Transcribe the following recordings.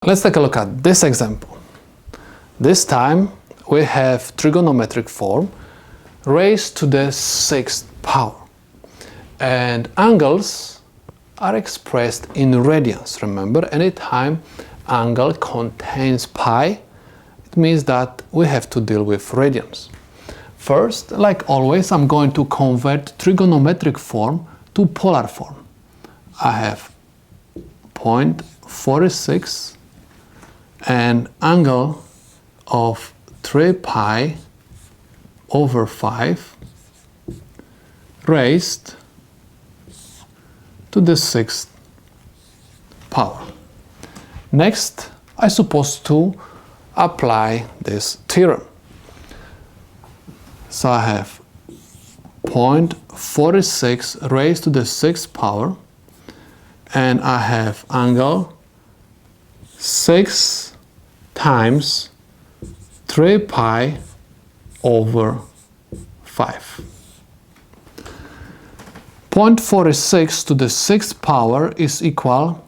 Let's take a look at this example. This time we have trigonometric form raised to the 6th power. And angles are expressed in radians. Remember, anytime angle contains pi, it means that we have to deal with radians. First, like always, I'm going to convert trigonometric form to polar form. I have 0.46 and angle of 3 pi over 5 raised to the 6th power. Next, I'm supposed to apply this theorem. So I have 0.46 raised to the 6th power, and I have angle 6 times 3 pi over 5. 0.46 to the 6th power is equal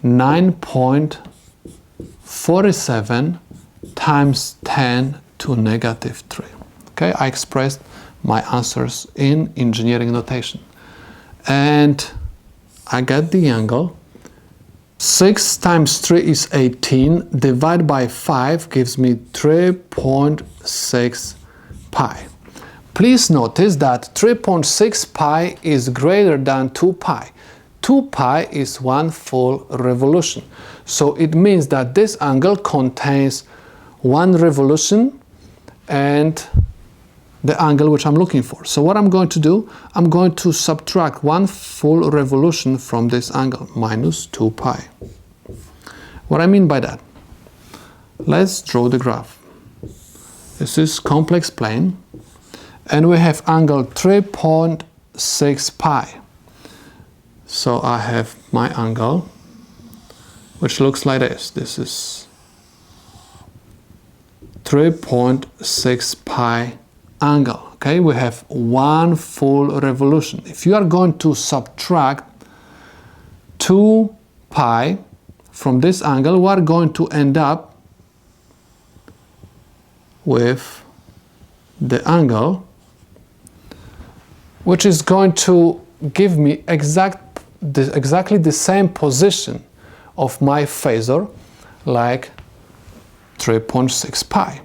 9.47 times 10 to negative 3. Okay, I expressed my answers in engineering notation. And I get the angle. 6 times 3 is 18, divided by 5 gives me 3.6 pi. Please notice that 3.6 pi is greater than 2 pi. 2 pi is 1 full revolution. So it means that this angle contains 1 revolution and the angle which I'm looking for. So what I'm going to do, I'm going to subtract 1 full revolution from this angle, minus 2 pi. What I mean by that? Let's draw the graph. This is complex plane, and we have angle 3.6 pi. So I have my angle, which looks like this. This is 3.6 pi angle. Okay, we have 1 full revolution. If you are going to subtract 2 pi from this angle, we are going to end up with the angle which is going to give me exactly the same position of my phasor, like 3.6 pi.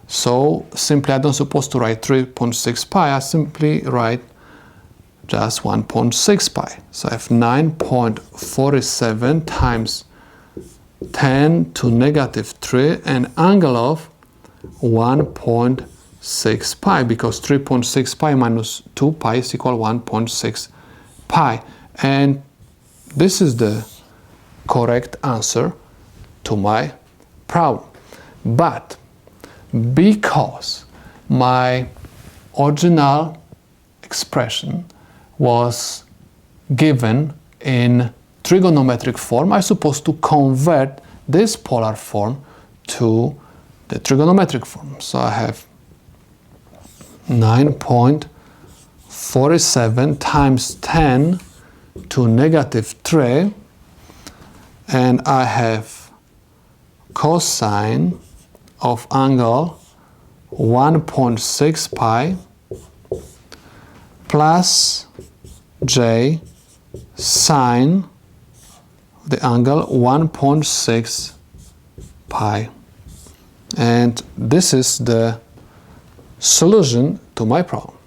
So simply I don't supposed to write 3.6 pi, I simply write just 1.6 pi. So I have 9.47 times 10 to negative 3, an angle of 1.6 pi, because 3.6 pi minus 2 pi is equal 1.6 pi. And this is the correct answer to my problem. But because my original expression was given in trigonometric form, I'm supposed to convert this polar form to the trigonometric form. So I have 9.47 times 10 to negative 3, and I have cosine of angle 1.6 pi plus j sine the angle 1.6 pi. And this is the solution to my problem.